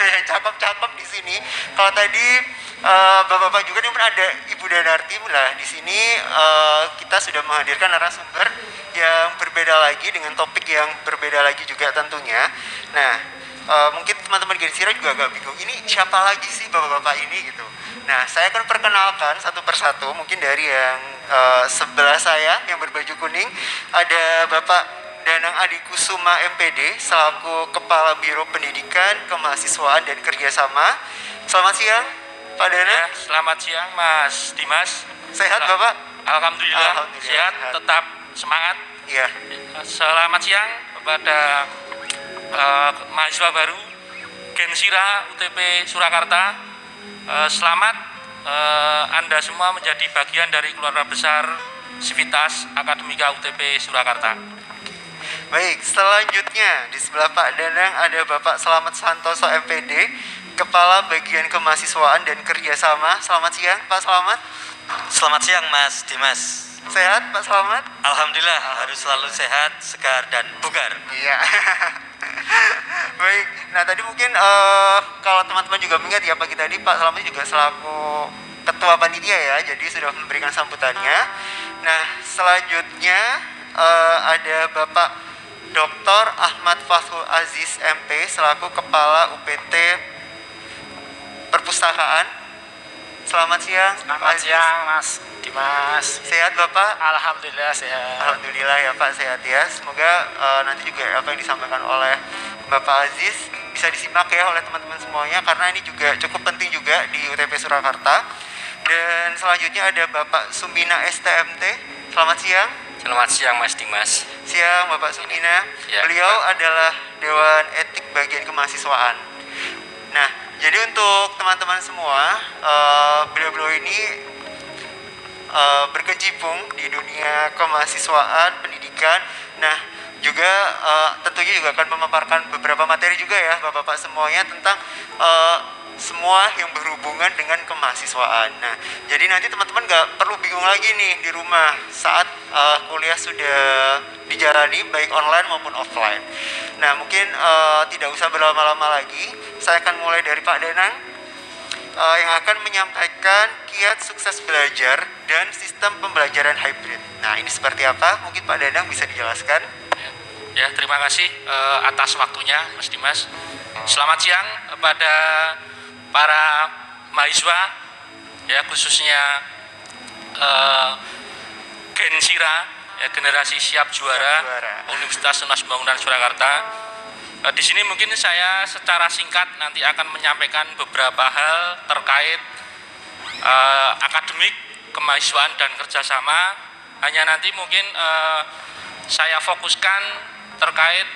yang cakep-cakep di sini. Kalau tadi bapak-bapak juga nih ada Ibu Danarti lah di sini. Kita sudah menghadirkan narasumber yang berbeda lagi dengan topik yang berbeda lagi juga tentunya. Nah, mungkin teman-teman Gensira juga agak bingung, ini siapa lagi sih bapak-bapak ini gitu. Nah, saya akan perkenalkan satu persatu. Mungkin dari yang sebelah saya yang berbaju kuning ada Bapak Danang Adi Kusuma MPD selaku Kepala Biro Pendidikan, Kemahasiswaan dan Kerjasama. Selamat siang Pak Danang. Ya, selamat siang Mas Dimas. Sehat Bapak? Alhamdulillah, sehat, tetap semangat. Iya. Selamat siang kepada mahasiswa baru Gensira UTP Surakarta. Selamat Anda semua menjadi bagian dari keluarga besar Sivitas Akademika UTP Surakarta. Baik, selanjutnya di sebelah Pak Danang ada Bapak Slamet Santoso MPD, Kepala Bagian Kemahasiswaan dan Kerjasama. Selamat siang Pak Slamet. Selamat siang Mas Dimas. Sehat Pak Slamet? Alhamdulillah, harus selalu sehat, segar dan bugar. Iya. Baik, nah tadi mungkin kalau teman-teman juga mengingat ya pagi tadi Pak Slamet juga selaku Ketua Panitia ya, jadi sudah memberikan sambutannya. Nah, selanjutnya ada Bapak Dr. Ahmad Fathul Aziz MP selaku Kepala UPT Perpustakaan. Selamat siang. Selamat siang Mas Dimas. Sehat Bapak? Alhamdulillah sehat. Alhamdulillah ya Pak, sehat ya. Semoga nanti juga apa yang disampaikan oleh Bapak Aziz bisa disimak ya oleh teman-teman semuanya, karena ini juga cukup penting juga di UTP Surakarta. Dan selanjutnya ada Bapak Sumina STMT. Selamat siang. Selamat siang Mas Dimas. Siang Bapak Sumina. Ya, Beliau Pak. adalah Dewan Etik Bagian Kemahasiswaan. Nah, jadi untuk teman-teman semua, beliau-beliau ini berkecimpung di dunia kemahasiswaan, pendidikan. Nah, juga tentunya juga akan memaparkan beberapa materi juga ya Bapak-bapak semuanya tentang semua yang berhubungan dengan kemahasiswaan. Nah, jadi nanti teman-teman nggak perlu bingung lagi nih di rumah saat kuliah sudah dijalani baik online maupun offline. Nah, mungkin tidak usah berlama-lama lagi. Saya akan mulai dari Pak Danang yang akan menyampaikan kiat sukses belajar dan sistem pembelajaran hybrid. Nah, ini seperti apa? Mungkin Pak Danang bisa dijelaskan. Ya, terima kasih atas waktunya Mas Dimas. Selamat siang kepada para mahasiswa, ya khususnya Gensira, ya, generasi siap juara Universitas Tunas Pembangunan Surakarta. Di sini mungkin saya secara singkat nanti akan menyampaikan beberapa hal terkait akademik, kemahasiswaan dan kerjasama. Hanya nanti mungkin saya fokuskan terkait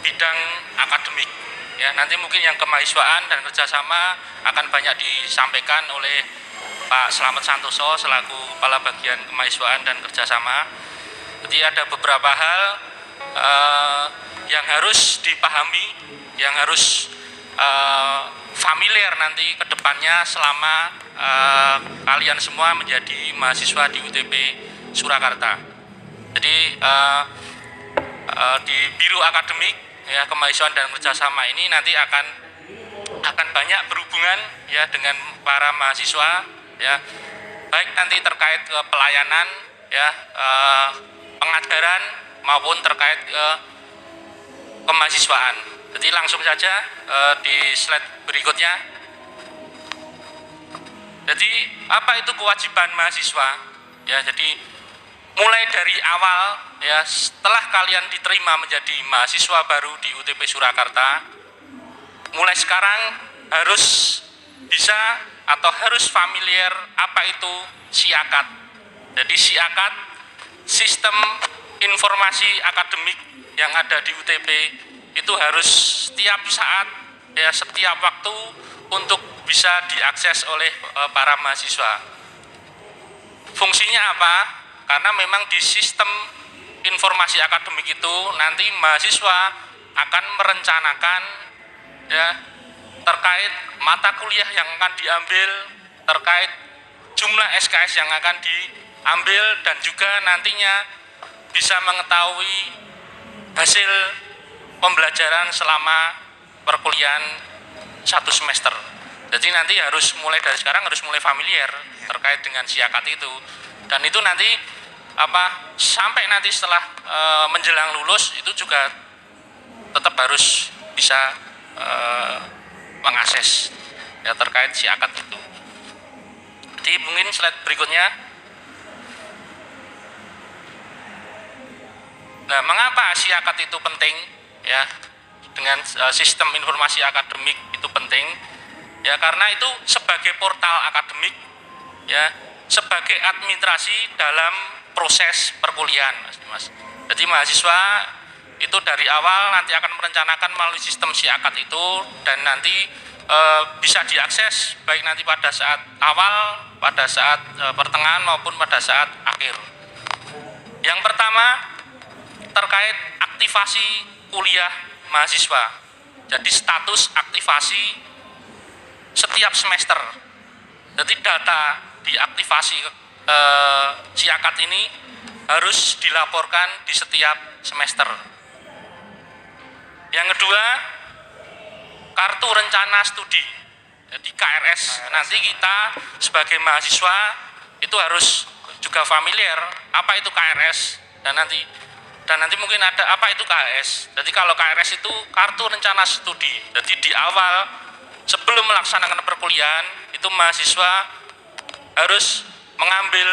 bidang akademik. Ya, nanti mungkin yang kemahasiswaan dan kerjasama akan banyak disampaikan oleh Pak Slamet Santoso selaku Kepala Bagian Kemahasiswaan dan Kerjasama. Jadi ada beberapa hal yang harus dipahami, yang harus familiar nanti ke depannya selama kalian semua menjadi mahasiswa di UTP Surakarta. Jadi di Biro Akademik, ya, Kemahasiswaan dan Kerjasama ini nanti akan banyak berhubungan ya dengan para mahasiswa, ya, baik nanti terkait pelayanan, ya, pengajaran maupun terkait kemahasiswaan. Jadi langsung saja di slide berikutnya. Jadi apa itu kewajiban mahasiswa? Ya, jadi mulai dari awal, ya, setelah kalian diterima menjadi mahasiswa baru di UTP Surakarta, mulai sekarang harus bisa atau harus familiar apa itu SIAKAD. Jadi SIAKAD, Sistem Informasi Akademik yang ada di UTP, itu harus setiap saat, ya, setiap waktu untuk bisa diakses oleh para mahasiswa. Fungsinya apa? Karena memang di sistem informasi akademik itu nanti mahasiswa akan merencanakan, ya, terkait mata kuliah yang akan diambil, terkait jumlah SKS yang akan diambil, dan juga nantinya bisa mengetahui hasil pembelajaran selama perkuliahan satu semester. Jadi nanti harus mulai dari sekarang harus mulai familiar terkait dengan siakat itu. Dan itu nanti sampai nanti setelah menjelang lulus itu juga tetap harus bisa mengakses ya terkait siakat itu. Jadi mungkin slide berikutnya. Nah, mengapa siakat itu penting ya? Dengan sistem informasi akademik itu penting ya, karena itu sebagai portal akademik ya, sebagai administrasi dalam proses perkuliahan, Mas. Jadi mahasiswa itu dari awal nanti akan merencanakan melalui sistem siakat itu, dan nanti bisa diakses baik nanti pada saat awal, pada saat pertengahan maupun pada saat akhir. Yang pertama terkait aktivasi kuliah mahasiswa. Jadi status aktivasi setiap semester. Jadi data di aktivasi siakat ini harus dilaporkan di setiap semester. Yang kedua, kartu rencana studi. Jadi KRS. Nanti kita sebagai mahasiswa itu harus juga familiar apa itu KRS, dan nanti mungkin ada apa itu KRS. Jadi kalau KRS itu kartu rencana studi. Jadi di awal sebelum melaksanakan perkuliahan itu mahasiswa harus mengambil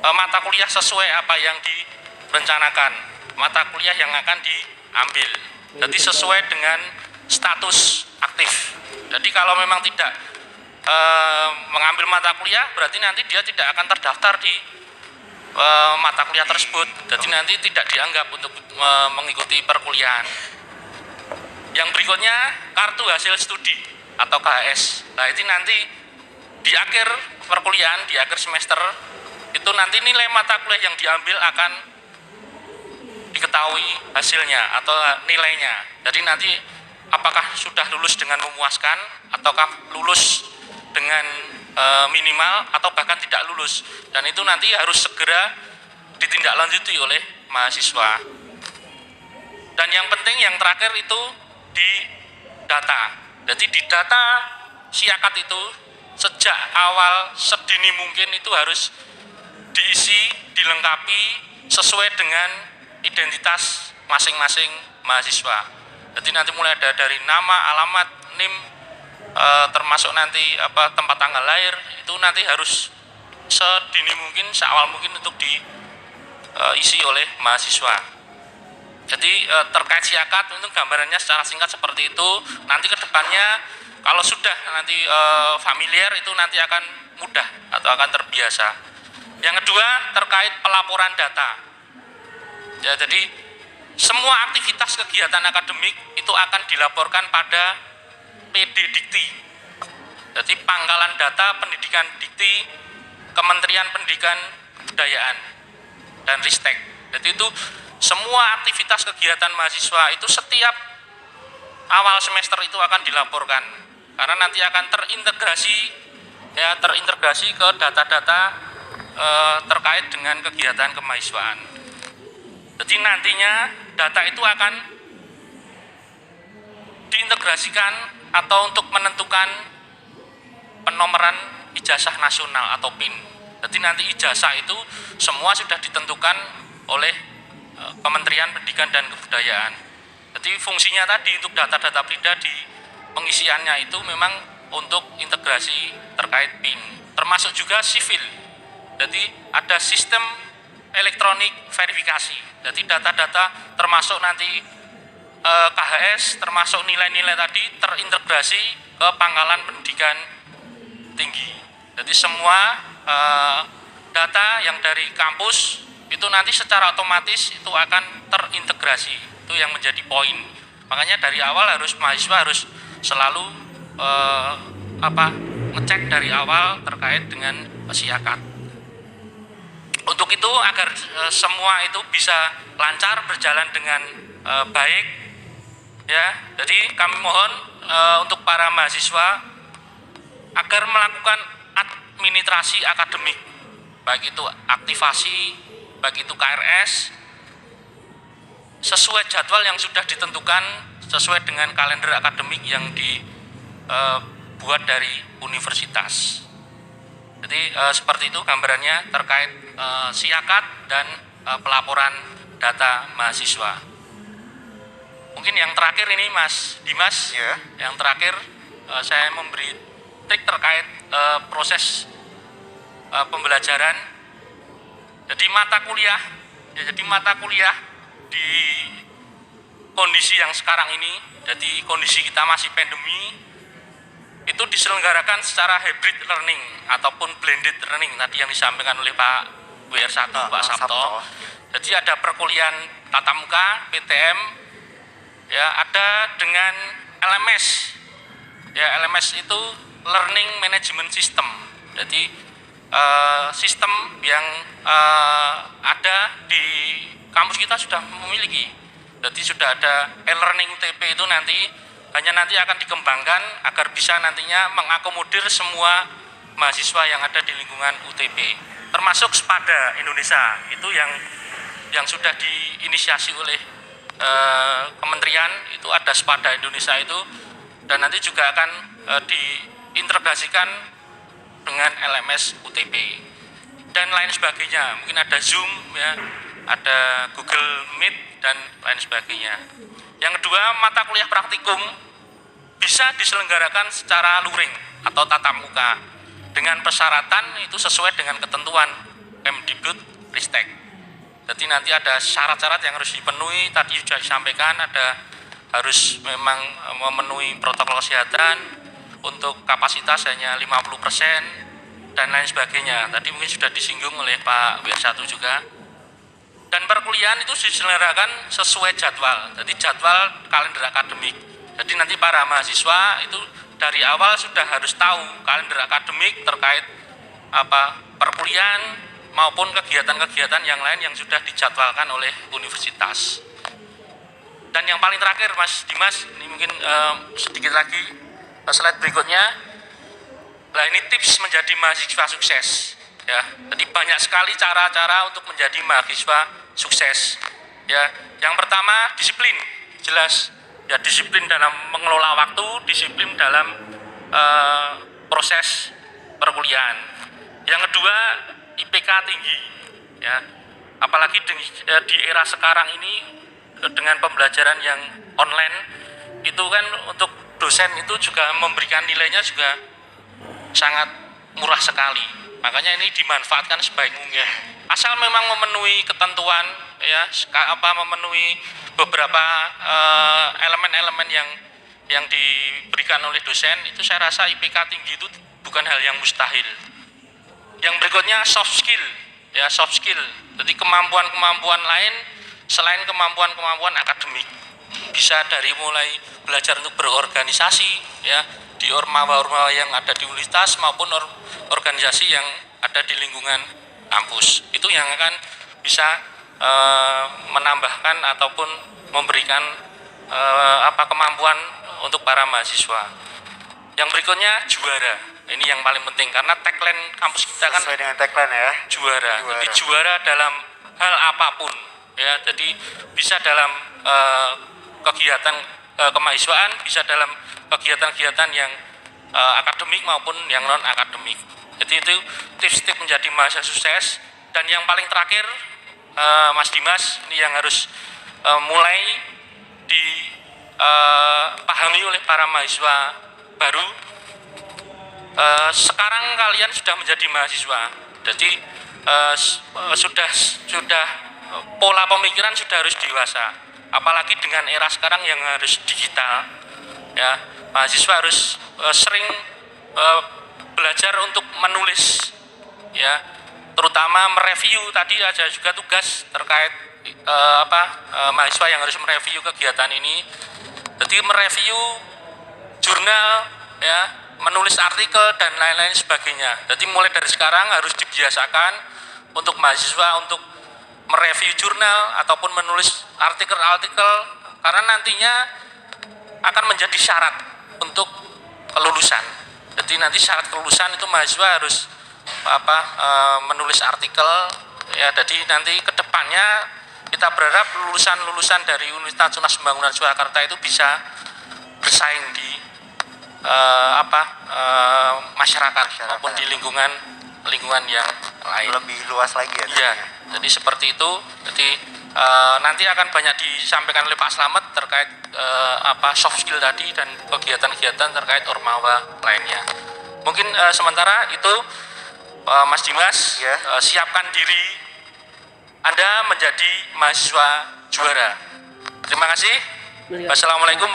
mata kuliah sesuai apa yang direncanakan, mata kuliah yang akan diambil. Jadi sesuai dengan status aktif. Jadi kalau memang tidak mengambil mata kuliah, berarti nanti dia tidak akan terdaftar di mata kuliah tersebut. Jadi nanti tidak dianggap untuk mengikuti perkuliahan. Yang berikutnya kartu hasil studi atau KHS. Nah, itu nanti di akhir perkuliahan, di akhir semester itu nanti nilai mata kuliah yang diambil akan diketahui hasilnya atau nilainya. Jadi nanti apakah sudah lulus dengan memuaskan, ataukah lulus dengan minimal, atau bahkan tidak lulus. Dan itu nanti harus segera ditindaklanjuti oleh mahasiswa. Dan yang penting yang terakhir itu di data. Jadi di data siakat itu sejak awal sedini mungkin itu harus diisi, dilengkapi sesuai dengan identitas masing-masing mahasiswa. Jadi nanti mulai dari nama, alamat, NIM, termasuk nanti tempat tanggal lahir, itu nanti harus sedini mungkin, seawal mungkin untuk diisi oleh mahasiswa. Jadi terkait siakat untuk gambarannya secara singkat seperti itu. Nanti ke depannya kalau sudah nanti familiar itu nanti akan mudah atau akan terbiasa. Yang kedua terkait pelaporan data. Ya, jadi semua aktivitas kegiatan akademik itu akan dilaporkan pada PD Dikti. Jadi Pangkalan Data Pendidikan Dikti Kementerian Pendidikan Kebudayaan dan Ristek. Jadi itu semua aktivitas kegiatan mahasiswa itu setiap awal semester itu akan dilaporkan, karena nanti akan terintegrasi ke data-data terkait dengan kegiatan kemahasiswaan. Jadi nantinya data itu akan diintegrasikan atau untuk menentukan penomoran ijazah nasional atau PIN. Jadi nanti ijazah itu semua sudah ditentukan oleh Kementerian Pendidikan dan Kebudayaan. Jadi fungsinya tadi untuk data-data pribadi, pengisiannya itu memang untuk integrasi terkait PIN, termasuk juga sivil. Jadi ada sistem elektronik verifikasi. Jadi data-data termasuk nanti KHS, termasuk nilai-nilai tadi terintegrasi ke Pangkalan Pendidikan Tinggi. Jadi semua data yang dari kampus itu nanti secara otomatis itu akan terintegrasi. Itu yang menjadi poin. Makanya dari awal mahasiswa harus selalu ngecek dari awal terkait dengan siakat. Untuk itu agar semua itu bisa lancar berjalan dengan baik, ya. Jadi kami mohon untuk para mahasiswa agar melakukan administrasi akademik, baik itu aktivasi, baik itu KRS, sesuai jadwal yang sudah ditentukan sesuai dengan kalender akademik yang dibuat dari universitas. Jadi seperti itu gambarannya terkait siakat dan pelaporan data mahasiswa. Mungkin yang terakhir ini Mas Dimas, Ya. yang terakhir saya memberi trik terkait proses pembelajaran. Jadi mata kuliah di kondisi yang sekarang ini, jadi kondisi kita masih pandemi, itu diselenggarakan secara hybrid learning ataupun blended learning tadi yang disampaikan oleh Pak WR1, Pak Sabto. Jadi ada perkuliahan tatap muka, PTM, ya ada dengan LMS. Ya, LMS itu Learning Management System. Jadi sistem yang ada di kampus kita sudah memiliki. Jadi sudah ada e-learning UTP itu hanya nanti akan dikembangkan agar bisa nantinya mengakomodir semua mahasiswa yang ada di lingkungan UTP, termasuk Spada Indonesia itu yang sudah diinisiasi oleh kementerian, itu ada Spada Indonesia itu, dan nanti juga akan diintegrasikan dengan LMS UTP dan lain sebagainya. Mungkin ada Zoom, ya, ada Google Meet dan lain sebagainya. Yang kedua, mata kuliah praktikum bisa diselenggarakan secara luring atau tatap muka dengan persyaratan itu sesuai dengan ketentuan Kemdikbud-Ristek. Jadi nanti ada syarat-syarat yang harus dipenuhi, tadi sudah disampaikan, ada harus memang memenuhi protokol kesehatan, untuk kapasitas hanya 50% dan lain sebagainya. Tadi mungkin sudah disinggung oleh Pak WR1 juga. Dan perkuliahan itu diselenggarakan sesuai jadwal, jadi jadwal kalender akademik. Jadi nanti para mahasiswa itu dari awal sudah harus tahu kalender akademik terkait perkuliahan maupun kegiatan-kegiatan yang lain yang sudah dijadwalkan oleh universitas. Dan yang paling terakhir Mas Dimas, ini mungkin sedikit lagi slide berikutnya. Nah, ini tips menjadi mahasiswa sukses. Ya, jadi banyak sekali cara-cara untuk menjadi mahasiswa sukses. Ya, yang pertama disiplin, jelas. Ya, disiplin dalam mengelola waktu, disiplin dalam proses perkuliahan. Yang kedua, IPK tinggi. Ya, apalagi di era sekarang ini dengan pembelajaran yang online, itu kan untuk dosen itu juga memberikan nilainya juga sangat murah sekali. Makanya ini dimanfaatkan sebaik mungkin. Asal memang memenuhi ketentuan, ya, memenuhi beberapa elemen-elemen yang diberikan oleh dosen, itu saya rasa IPK tinggi itu bukan hal yang mustahil. Yang berikutnya soft skill, ya, soft skill. Jadi kemampuan-kemampuan lain selain kemampuan-kemampuan akademik. Bisa dari mulai belajar untuk berorganisasi, ya, di ormawa-ormawa yang ada di universitas maupun organisasi yang ada di lingkungan kampus. Itu yang akan bisa menambahkan ataupun memberikan kemampuan untuk para mahasiswa. Yang berikutnya juara. Ini yang paling penting karena tagline kampus kita kan sesuai dengan tagline ya. Juara. Jadi juara dalam hal apapun, ya. Jadi bisa dalam kegiatan kemahasiswaan, bisa dalam kegiatan-kegiatan yang akademik maupun yang non akademik. Jadi itu tips-tips menjadi mahasiswa sukses. Dan yang paling terakhir, Mas Dimas, ini yang harus mulai dipahami oleh para mahasiswa baru. Sekarang kalian sudah menjadi mahasiswa, jadi sudah pola pemikiran sudah harus dewasa. Apalagi dengan era sekarang yang harus digital, ya, mahasiswa harus sering belajar untuk menulis, ya, terutama mereview. Tadi ada juga tugas terkait mahasiswa yang harus mereview kegiatan ini. Jadi mereview jurnal, ya, menulis artikel dan lain-lain sebagainya. Jadi mulai dari sekarang harus dibiasakan untuk mahasiswa untuk mereview jurnal ataupun menulis artikel-artikel, karena nantinya akan menjadi syarat untuk kelulusan. Jadi nanti syarat kelulusan itu mahasiswa harus menulis artikel, ya. Jadi nanti kedepannya kita berharap lulusan-lulusan dari Universitas Tunas Pembangunan Surakarta itu bisa bersaing di masyarakat maupun di lingkungan yang lain. Lebih luas lagi ya. Iya, jadi seperti itu. Jadi nanti akan banyak disampaikan oleh Pak Slamet terkait soft skill tadi dan kegiatan-kegiatan terkait Ormawa lainnya. Mungkin sementara itu Mas Dimas, Ya. siapkan diri Anda menjadi mahasiswa juara. Terima kasih. Wassalamualaikum.